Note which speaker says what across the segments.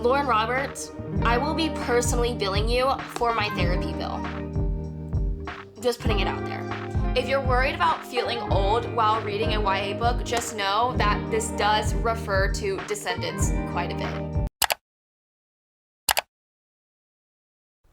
Speaker 1: Lauren Roberts, I will be personally billing you for my therapy bill. Just putting it out there. If you're worried about feeling old while reading a YA book, just know that this does refer to Descendants quite a bit.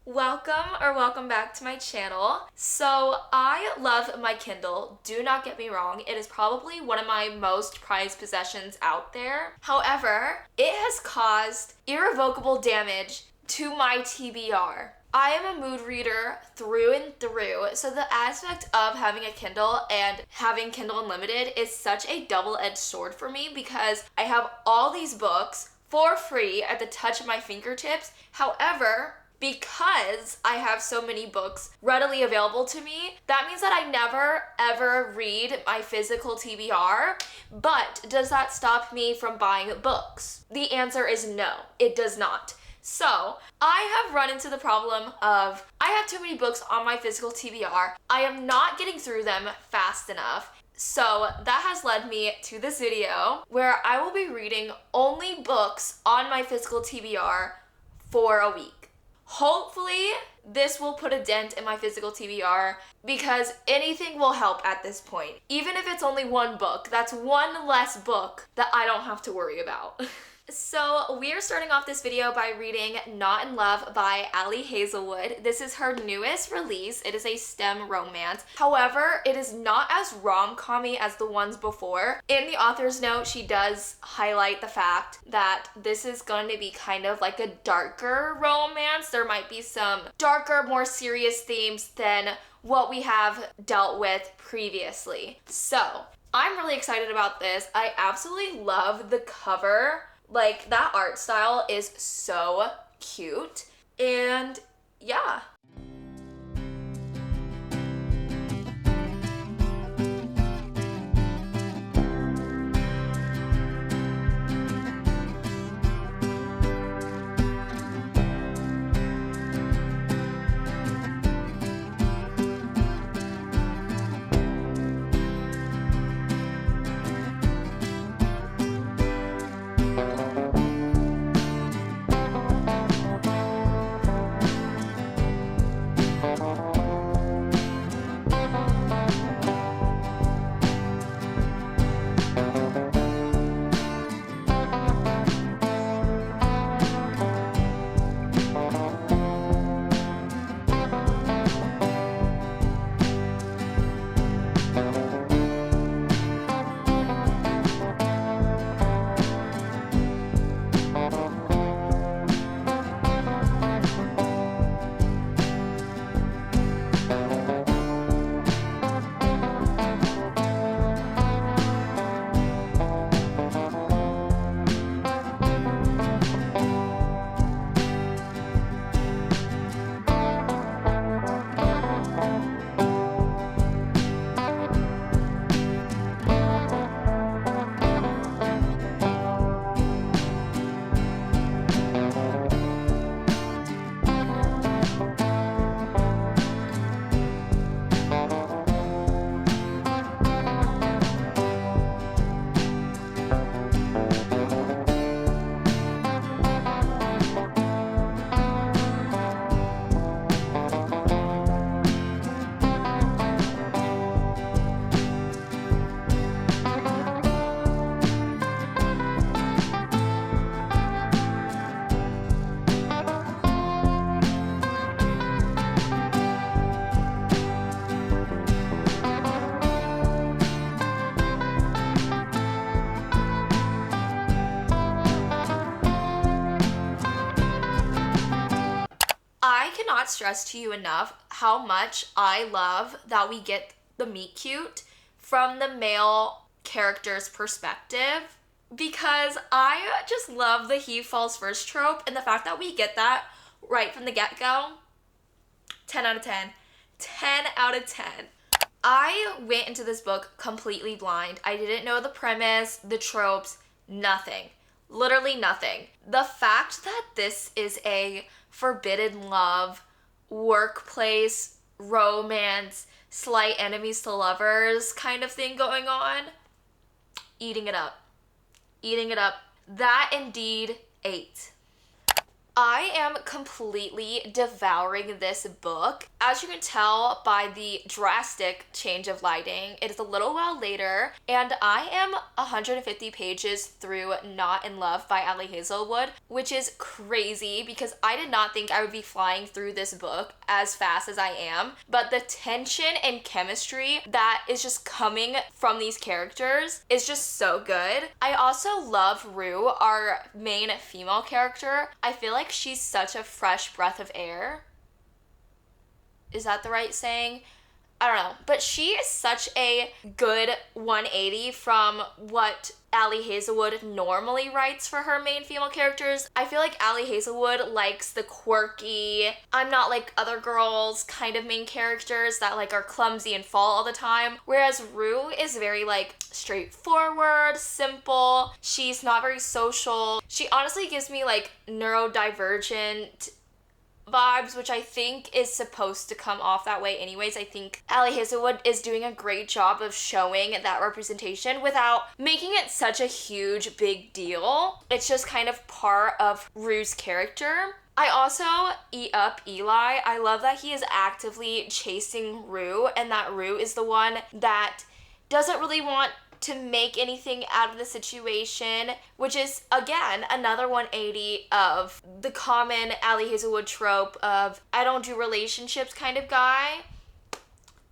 Speaker 1: Welcome back to my channel. So I love my Kindle. Do not get me wrong. It is probably one of my most prized possessions out there. However, it has caused irrevocable damage to my TBR. I am a mood reader through and through, so the aspect of having a Kindle and having Kindle Unlimited is such a double-edged sword for me because I have all these books for free at the touch of my fingertips. However, because I have so many books readily available to me, that means that I never ever read my physical TBR. But does that stop me from buying books? The answer is no, it does not. So I have run into the problem of I have too many books on my physical TBR. I am not getting through them fast enough. So that has led me to this video where I will be reading only books on my physical TBR for a week. Hopefully this will put a dent in my physical TBR because anything will help at this point. Even if it's only one book, that's one less book that I don't have to worry about. So we are starting off this video by reading Not in Love by Ali Hazelwood. This is her newest release. It is a STEM romance. However, it is not as rom-com-y as the ones before. In the author's note, she does highlight the fact that this is going to be kind of like a darker romance. There might be some darker, more serious themes than what we have dealt with previously. So I'm really excited about this. I absolutely love the cover. Like, that art style is so cute, and yeah. Cannot stress to you enough how much I love that we get the meet cute from the male character's perspective, because I just love the he falls first trope, and the fact that we get that right from the get-go. 10 out of 10. 10 out of 10. I went into this book completely blind. I didn't know the premise, the tropes, nothing. Literally nothing. The fact that this is a forbidden love, workplace, romance, slight enemies to lovers kind of thing going on, eating it up. Eating it up. That indeed ate. I am completely devouring this book. As you can tell by the drastic change of lighting, it is a little while later, and I am 150 pages through Not in Love by Ali Hazelwood, which is crazy because I did not think I would be flying through this book as fast as I am, but the tension and chemistry that is just coming from these characters is just so good. I also love Rue, our main female character. I feel like she's such a fresh breath of air. Is that the right saying? I don't know. But she is such a good 180 from what Ali Hazelwood normally writes for her main female characters. I feel like Ali Hazelwood likes the quirky, I'm not like other girls kind of main characters that like are clumsy and fall all the time. Whereas Rue is very like straightforward, simple. She's not very social. She honestly gives me like neurodivergent vibes, which I think is supposed to come off that way anyways. I think Ali Hazelwood is doing a great job of showing that representation without making it such a huge big deal. It's just kind of part of Rue's character. I also eat up Eli. I love that he is actively chasing Rue and that Rue is the one that doesn't really want to make anything out of the situation, which is, again, another 180 of the common Ali Hazelwood trope of I don't do relationships kind of guy,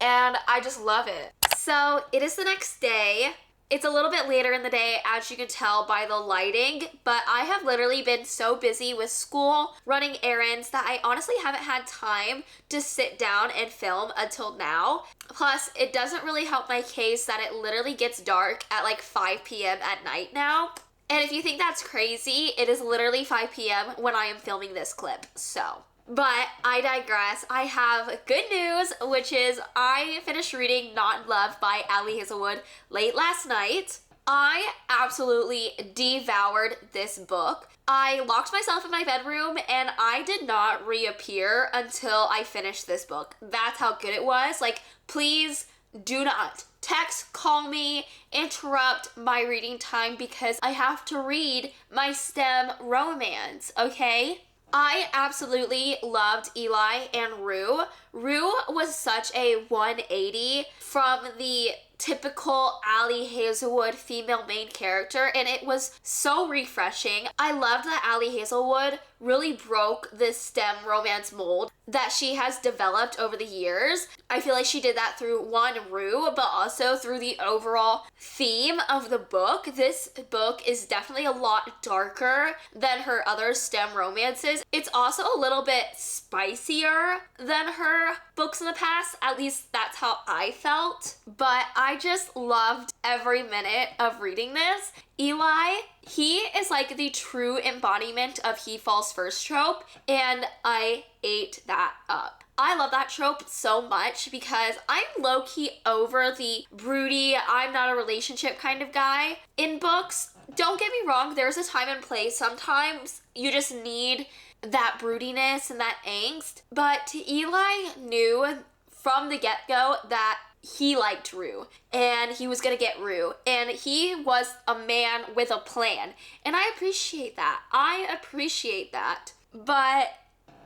Speaker 1: and I just love it. So it is the next day. It's a little bit later in the day, as you can tell by the lighting, but I have literally been so busy with school, running errands, that I honestly haven't had time to sit down and film until now. Plus, it doesn't really help my case that it literally gets dark at like 5 p.m. at night now. And if you think that's crazy, it is literally 5 p.m. when I am filming this clip, so. But I digress. I have good news, which is I finished reading Not in Love by Ali Hazelwood late last night. I absolutely devoured this book. I locked myself in my bedroom and I did not reappear until I finished this book. That's how good it was. Like, please do not text, call me, interrupt my reading time because I have to read my STEM romance, okay? I absolutely loved Eli and Rue. Rue was such a 180 from the typical Ali Hazelwood female main character, and it was so refreshing. I loved that Ali Hazelwood really broke this STEM romance mold that she has developed over the years. I feel like she did that through one, Rue, but also through the overall theme of the book. This book is definitely a lot darker than her other STEM romances. It's also a little bit spicier than her books in the past. At least that's how I felt. But I just loved every minute of reading this. Eli, he is like the true embodiment of he falls first trope, and I ate that up. I love that trope so much because I'm low-key over the broody, I'm not a relationship kind of guy in books. Don't get me wrong, there's a time and place. Sometimes you just need that broodiness and that angst, but Eli knew from the get-go that he liked Rue and he was gonna get Rue, and he was a man with a plan, and I appreciate that. But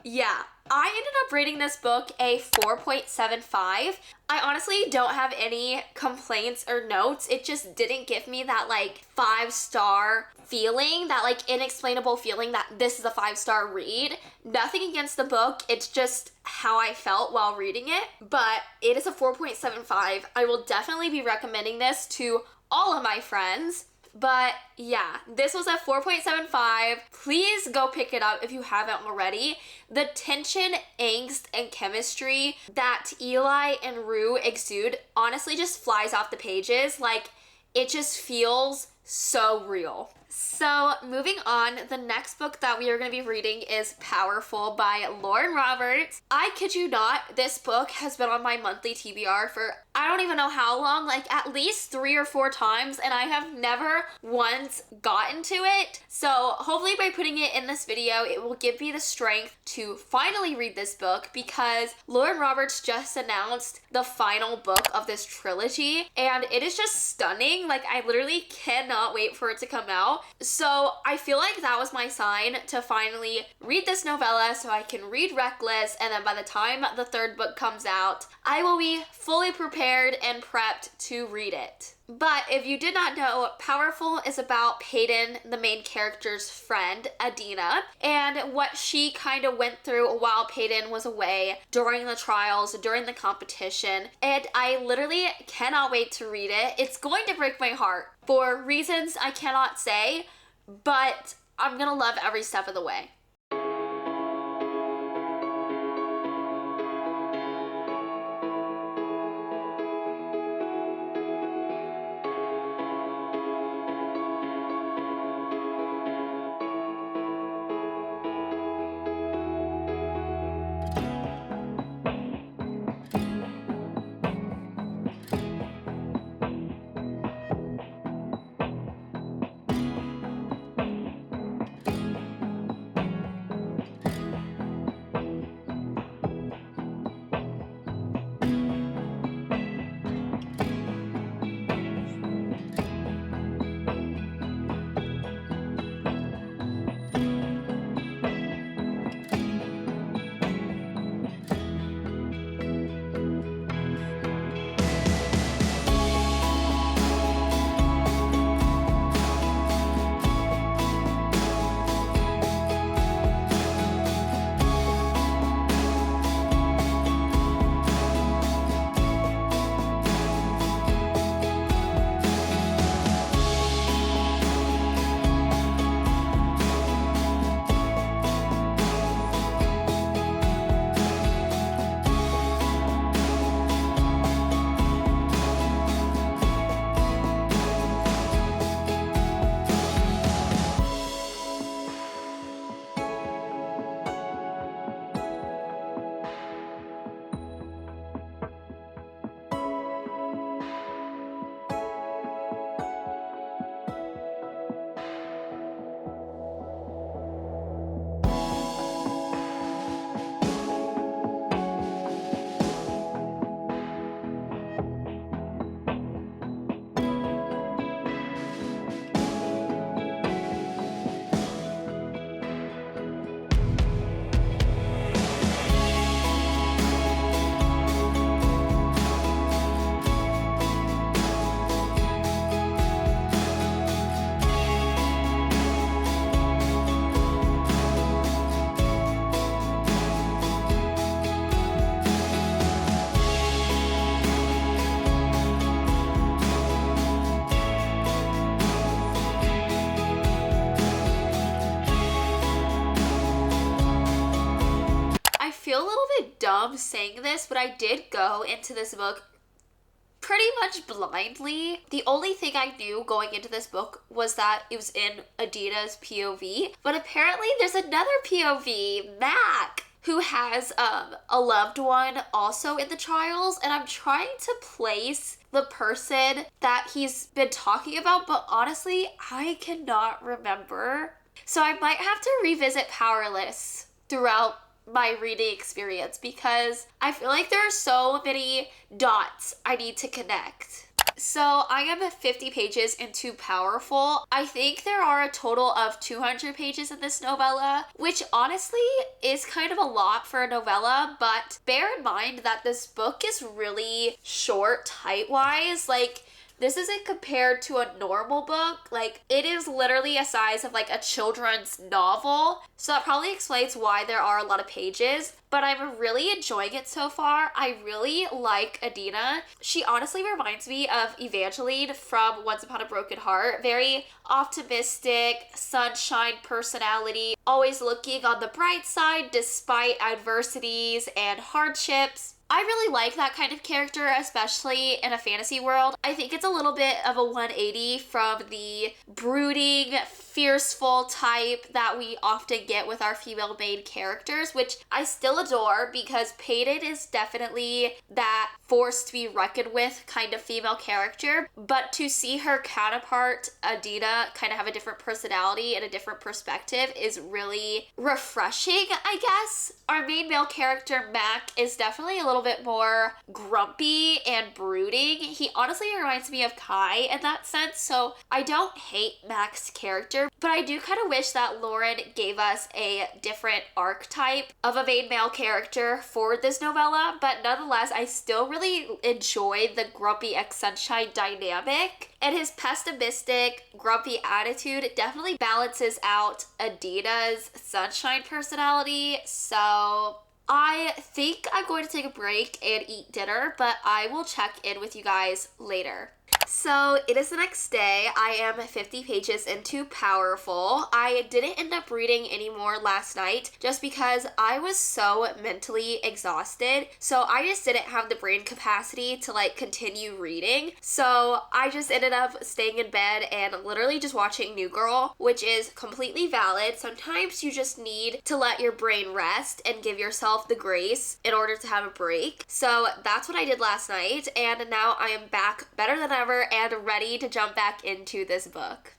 Speaker 1: yeah, I ended up rating this book a 4.75. I honestly don't have any complaints or notes. It just didn't give me that like 5-star feeling, that like inexplainable feeling that this is a 5-star read. Nothing against the book, it's just how I felt while reading it, but it is a 4.75. I will definitely be recommending this to all of my friends. But yeah, this was a 4.75. Please go pick it up if you haven't already. The tension, angst, and chemistry that Eli and Rue exude honestly just flies off the pages. Like, it just feels so real. So moving on, the next book that we are going to be reading is Powerful by Lauren Roberts. I kid you not, this book has been on my monthly TBR for I don't even know how long, like at least 3 or 4 times, and I have never once gotten to it. So hopefully by putting it in this video, it will give me the strength to finally read this book, because Lauren Roberts just announced the final book of this trilogy, and it is just stunning. Like, I literally cannot wait for it to come out. now. So I feel like that was my sign to finally read this novella so I can read Reckless, and then by the time the third book comes out, I will be fully prepared and prepped to read it. But if you did not know, Powerful is about Peyton, the main character's friend, Adina, and what she kind of went through while Peyton was away during the trials, during the competition, and I literally cannot wait to read it. It's going to break my heart for reasons I cannot say, but I'm gonna love every step of the way. Feel a little bit dumb saying this, but I did go into this book pretty much blindly. The only thing I knew going into this book was that it was in Adina's POV, but apparently there's another POV, Mac, who has a loved one also in the trials, and I'm trying to place the person that he's been talking about, but honestly, I cannot remember. So I might have to revisit Powerless throughout my reading experience because I feel like there are so many dots I need to connect. So I am 50 pages into Powerful. I think there are a total of 200 pages in this novella, which honestly is kind of a lot for a novella, but bear in mind that this book is really short height-wise. Like, this isn't compared to a normal book. Like, it is literally a size of like a children's novel. So that probably explains why there are a lot of pages, but I'm really enjoying it so far. I really like Adina. She honestly reminds me of Evangeline from Once Upon a Broken Heart. Very optimistic, sunshine personality, always looking on the bright side despite adversities and hardships. I really like that kind of character, especially in a fantasy world. I think it's a little bit of a 180 from the brooding, fearful type that we often get with our female main characters, which I still adore because Peyton is definitely that force to be reckoned with kind of female character. But to see her counterpart, Adina, kind of have a different personality and a different perspective is really refreshing, I guess. Our main male character, Mac, is definitely a little little bit more grumpy and brooding. He honestly reminds me of Kai in that sense, so I don't hate Mac's character, but I do kind of wish that Lauren gave us a different archetype of a main male character for this novella, but nonetheless, I still really enjoy the grumpy ex-sunshine dynamic, and his pessimistic, grumpy attitude definitely balances out Adina's sunshine personality, so I think I'm going to take a break and eat dinner, but I will check in with you guys later. So it is the next day. I am 50 pages into Powerful. I didn't end up reading any more last night just because I was so mentally exhausted. So I just didn't have the brain capacity to like continue reading. So I just ended up staying in bed and literally just watching New Girl, which is completely valid. Sometimes you just need to let your brain rest and give yourself the grace in order to have a break. So that's what I did last night, and now I am back better than ever and ready to jump back into this book.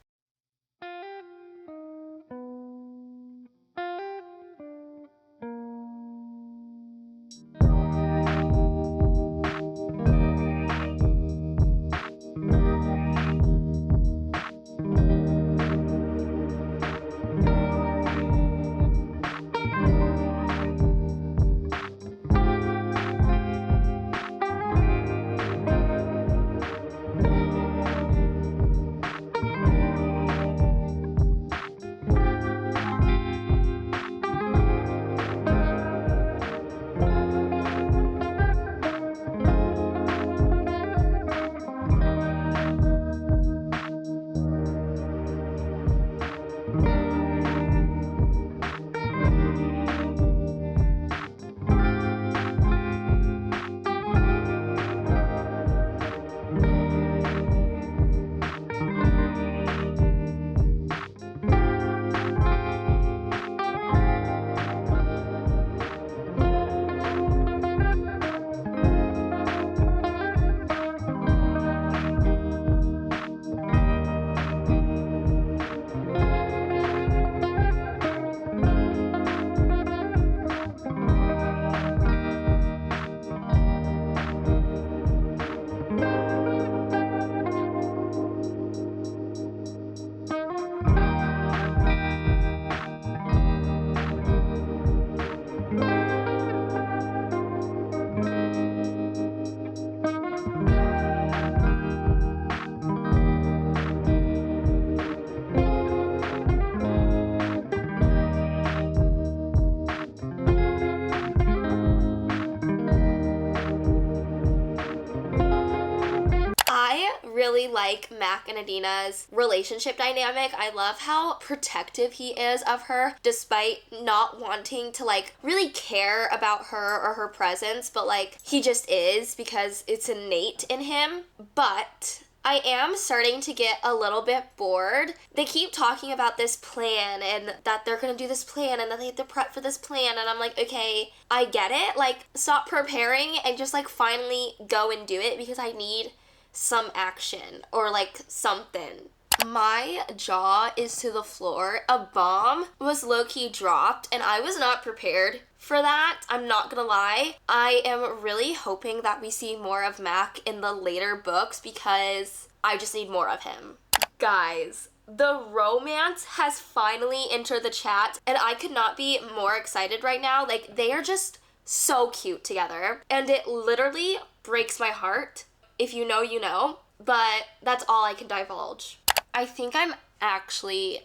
Speaker 1: Really like Mac and Adina's relationship dynamic. I love how protective he is of her despite not wanting to like really care about her or her presence, but like he just is because it's innate in him. But I am starting to get a little bit bored. They keep talking about this plan and that they're gonna do this plan and that they have to prep for this plan, and I'm like, okay, I get it. Like, stop preparing and just like finally go and do it because I need some action or like something. My jaw is to the floor. A bomb was low-key dropped and I was not prepared for that. I'm not gonna lie. I am really hoping that we see more of Mac in the later books because I just need more of him. Guys, the romance has finally entered the chat and I could not be more excited right now. Like, they are just so cute together and it literally breaks my heart. If you know, you know, but that's all I can divulge. I think I'm actually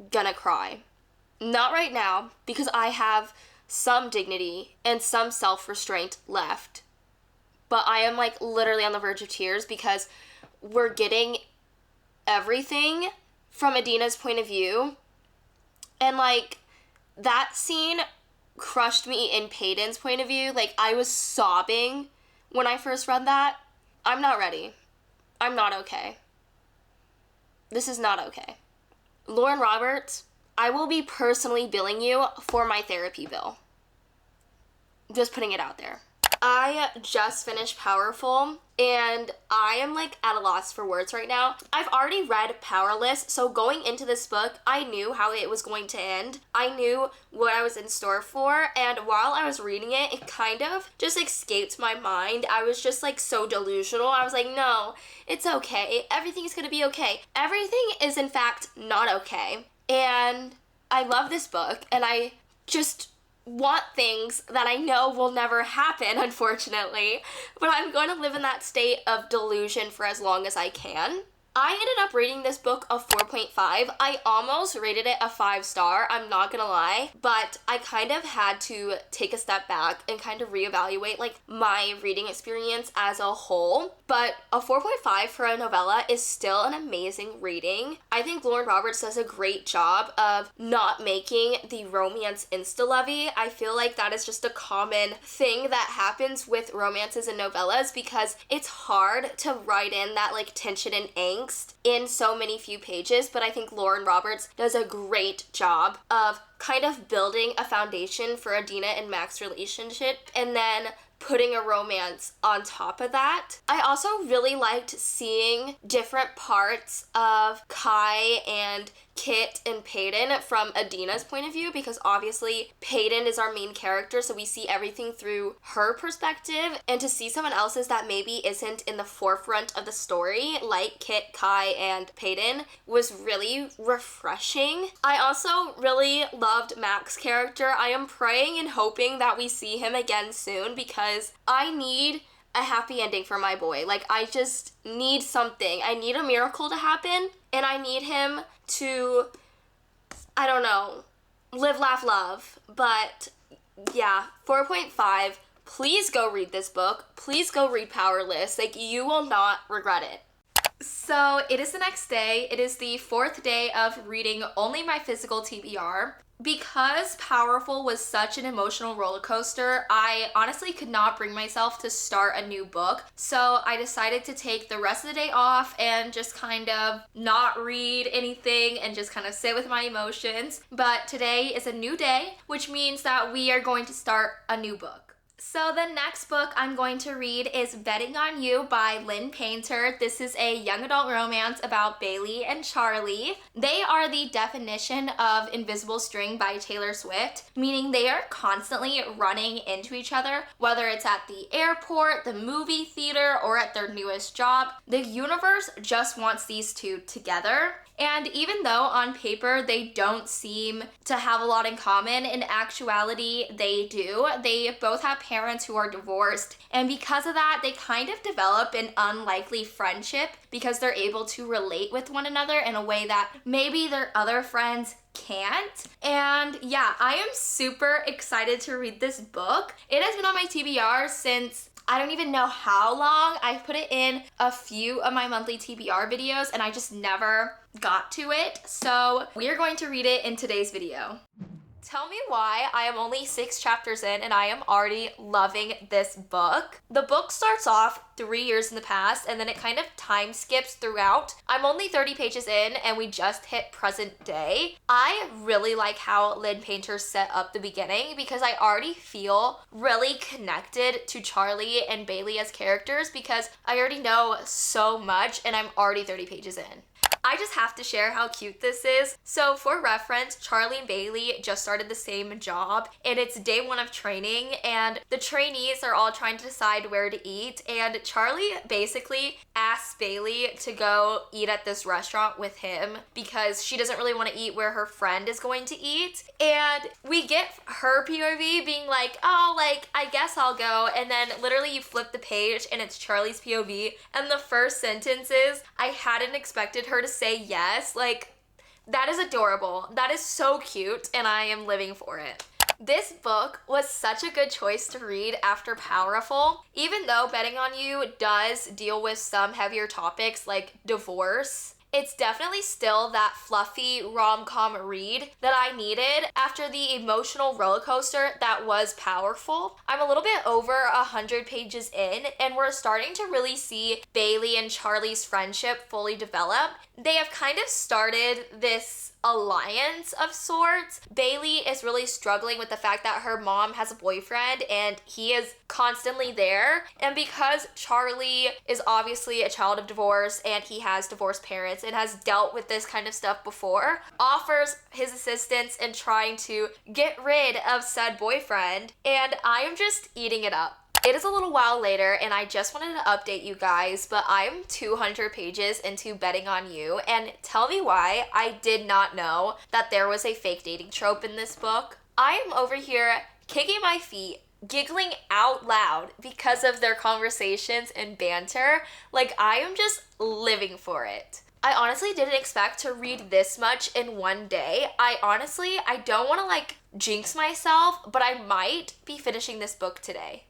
Speaker 1: gonna cry. Not right now, because I have some dignity and some self-restraint left. But I am like literally on the verge of tears because we're getting everything from Adina's point of view. And like, that scene crushed me in Peyton's point of view. Like, I was sobbing when I first read that. I'm not ready. I'm not okay. This is not okay. Lauren Roberts, I will be personally billing you for my therapy bill. Just putting it out there.
Speaker 2: I just finished Powerful, and I am like at a loss for words right now. I've already read Powerless, so going into this book, I knew how it was going to end. I knew what I was in store for, and while I was reading it, it kind of just escaped my mind. I was just like so delusional. I was like, no, it's okay. Everything's gonna be okay. Everything is in fact not okay. And I love this book, and I just want things that I know will never happen, unfortunately, but I'm going to live in that state of delusion for as long as I can. I ended up rating this book a 4.5. I almost rated it a 5-star, I'm not gonna lie, but I kind of had to take a step back and kind of reevaluate like my reading experience as a whole. But a 4.5 for a novella is still an amazing rating. I think Lauren Roberts does a great job of not making the romance insta-lovey. I feel like that is just a common thing that happens with romances and novellas because it's hard to write in that like tension and angst in so many few pages, but I think Lauren Roberts does a great job of kind of building a foundation for Adina and Mac's relationship and then putting a romance on top of that. I also really liked seeing different parts of Kai and Kit and Peyton from Adina's point of view because obviously Peyton is our main character, so we see everything through her perspective, and to see someone else's that maybe isn't in the forefront of the story like Kit, Kai, and Peyton was really refreshing. I also really loved Mac's character. I am praying and hoping that we see him again soon because I need a happy ending for my boy. Like, I just need something. I need a miracle to happen, and I need him to, I don't know, live, laugh, love. But yeah, 4.5. Please go read this book. Please go read Powerless. Like, you will not regret it.
Speaker 1: So it is the next day. It is the 4th day of reading only my physical TBR. Because Powerful was such an emotional roller coaster, I honestly could not bring myself to start a new book. So I decided to take the rest of the day off and just kind of not read anything and just kind of sit with my emotions. But today is a new day, which means that we are going to start a new book. So the next book I'm going to read is Betting on You by Lynn Painter. This is a young adult romance about Bailey and Charlie. They are the definition of invisible string by Taylor Swift, meaning they are constantly running into each other, whether it's at the airport, the movie theater, or at their newest job. The universe just wants these two together. And even though on paper they don't seem to have a lot in common, in actuality they do. They both have parents who are divorced, and because of that they kind of develop an unlikely friendship because they're able to relate with one another in a way that maybe their other friends can't. And yeah, I am super excited to read this book. It has been on my TBR since I don't even know how long. I've put it in a few of my monthly TBR videos and I just never got to it. So we are going to read it in today's video. Tell me why I am only 6 chapters in and I am already loving this book. The book starts off 3 years in the past and then it kind of time skips throughout. I'm only 30 pages in and we just hit present day. I really like how Lynn Painter set up the beginning because I already feel really connected to Charlie and Bailey as characters because I already know so much and I'm already 30 pages in. I just have to share how cute this is. So for reference, Charlie and Bailey just started the same job and it's day 1 of training and the trainees are all trying to decide where to eat, and Charlie basically asks Bailey to go eat at this restaurant with him because she doesn't really want to eat where her friend is going to eat. And we get her POV being like, oh, like, I guess I'll go. And then literally you flip the page and it's Charlie's POV. And the first sentence is, I hadn't expected her to say yes. Like, that is adorable. That is so cute and I am living for it. This book was such a good choice to read after Powerful. Even though Betting on You does deal with some heavier topics like divorce, it's definitely still that fluffy rom-com read that I needed after the emotional roller coaster that was Powerful. I'm a little bit over 100 pages in and we're starting to really see Bailey and Charlie's friendship fully develop. They have kind of started this alliance of sorts. Bailey is really struggling with the fact that her mom has a boyfriend and he is constantly there. And because Charlie is obviously a child of divorce and he has divorced parents and has dealt with this kind of stuff before, offers his assistance in trying to get rid of said boyfriend. And I am just eating it up. It is a little while later and I just wanted to update you guys, but I'm 200 pages into Betting on You, and tell me why I did not know that there was a fake dating trope in this book. I am over here kicking my feet, giggling out loud because of their conversations and banter. Like, I am just living for it. I honestly didn't expect to read this much in one day. I don't want to like jinx myself, but I might be finishing this book today.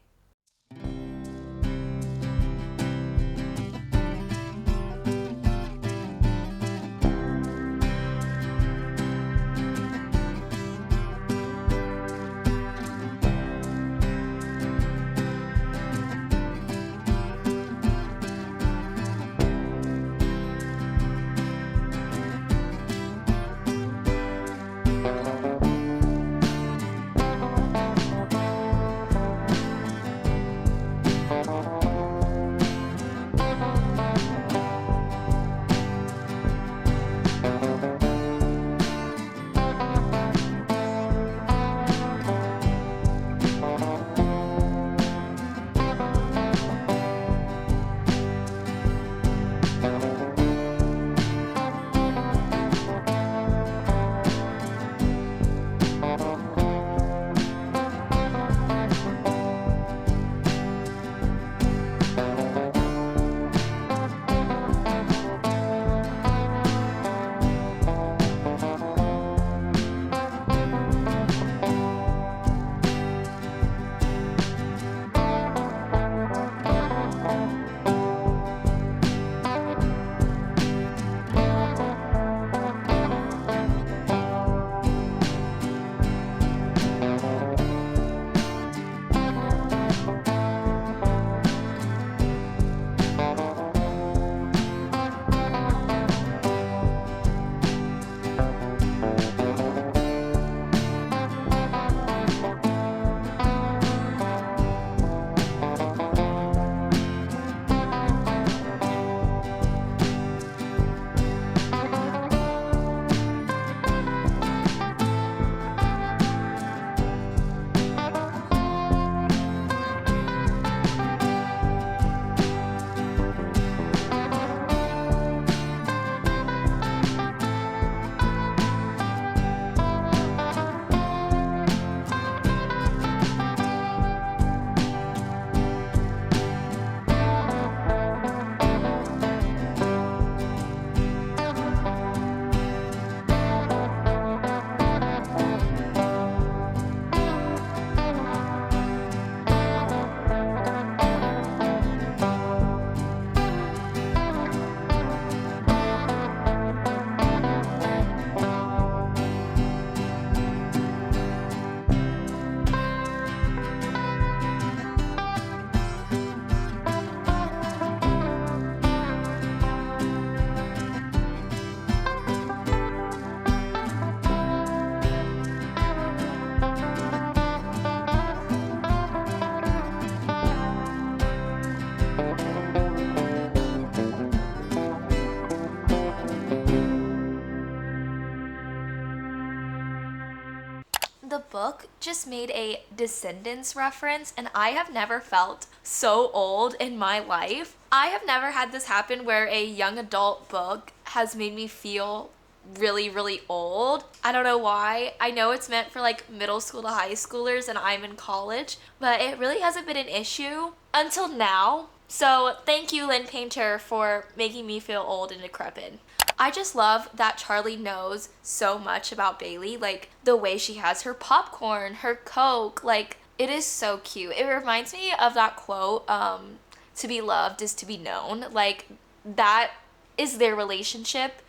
Speaker 1: The book just made a Descendants reference, and I have never felt so old in my life. I have never had this happen where a young adult book has made me feel really, really old. I don't know why. I know it's meant for like middle school to high schoolers and I'm in college, but it really hasn't been an issue until now. So thank you, Lynn Painter, for making me feel old and decrepit. I just love that Charlie knows so much about Bailey, like the way she has her popcorn, her Coke, like it is so cute. It reminds me of that quote, to be loved is to be known. Like that is their relationship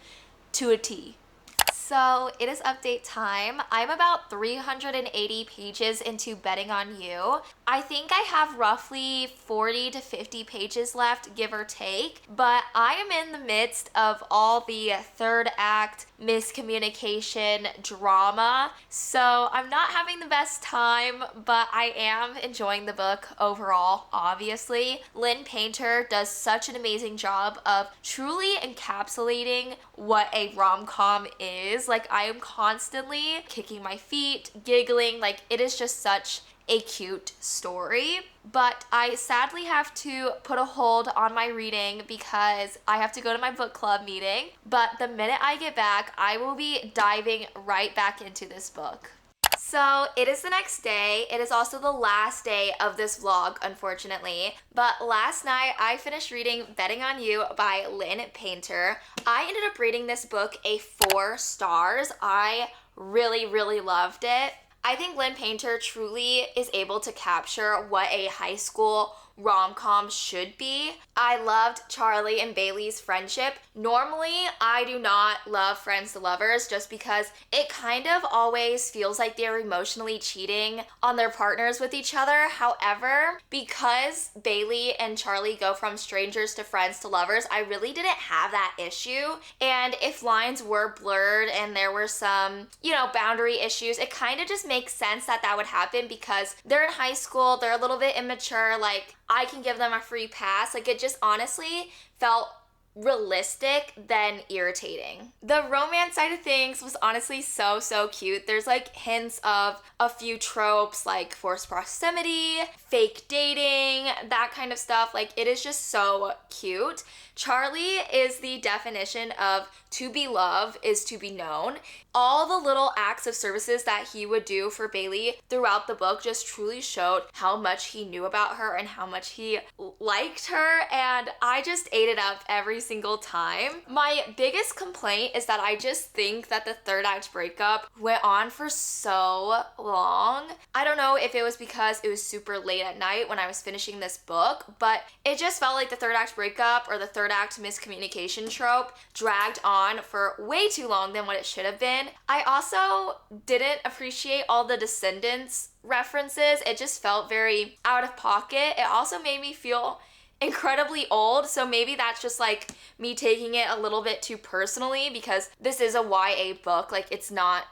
Speaker 1: to a T. So So it is update time. I'm about 380 pages into Betting on You. I think I have roughly 40 to 50 pages left, give or take, but I am in the midst of all the third act miscommunication drama, so I'm not having the best time, but I am enjoying the book overall, obviously. Lynn Painter does such an amazing job of truly encapsulating what a rom-com is. Like, I am constantly kicking my feet, giggling, like it is just such a cute story. But I sadly have to put a hold on my reading because I have to go to my book club meeting. But the minute I get back, I will be diving right back into this book. So it is the next day. It is also the last day of this vlog, unfortunately. But last night I finished reading Betting on You by Lynn Painter. I ended up rating this book a 4 stars. I really loved it. I think Lynn Painter truly is able to capture what a high school rom-com should be. I loved Charlie and Bailey's friendship. Normally, I do not love friends to lovers just because it kind of always feels like they're emotionally cheating on their partners with each other. However, because Bailey and Charlie go from strangers to friends to lovers, I really didn't have that issue. And if lines were blurred and there were some, boundary issues, it kind of just makes sense that that would happen because they're in high school, they're a little bit immature, like I can give them a free pass. Like, it just honestly felt realistic than irritating. The romance side of things was honestly so cute. There's like hints of a few tropes like forced proximity, fake dating, that kind of stuff. Like, it is just so cute. Charlie is the definition of to be loved is to be known. All the little acts of services that he would do for Bailey throughout the book just truly showed how much he knew about her and how much he liked her, and I just ate it up every single time. My biggest complaint is that I just think that the third act breakup went on for so long. I don't know if it was because it was super late at night when I was finishing this book, but it just felt like the third act breakup or the third act miscommunication trope dragged on for way too long than what it should have been. I also didn't appreciate all the Descendants references. It just felt very out of pocket. It also made me feel incredibly old, so maybe that's just like me taking it a little bit too personally because this is a YA book. Like, it's not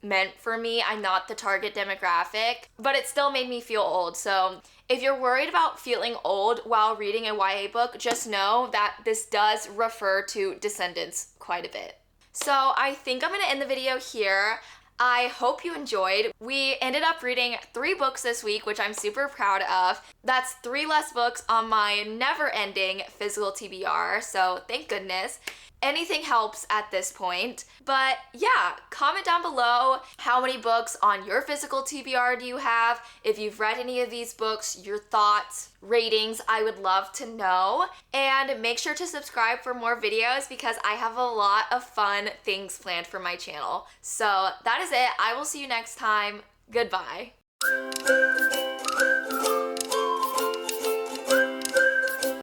Speaker 1: meant for me. I'm not the target demographic, but it still made me feel old. So if you're worried about feeling old while reading a YA book, just know that this does refer to Descendants quite a bit. So I think I'm gonna end the video here. I hope you enjoyed. We ended up reading 3 books this week, which I'm super proud of. That's 3 less books on my never-ending physical TBR, so thank goodness. Anything helps at this point. But yeah, comment down below how many books on your physical TBR do you have. If you've read any of these books, your thoughts, ratings, I would love to know. And make sure to subscribe for more videos because I have a lot of fun things planned for my channel. So that is it. I will see you next time. Goodbye.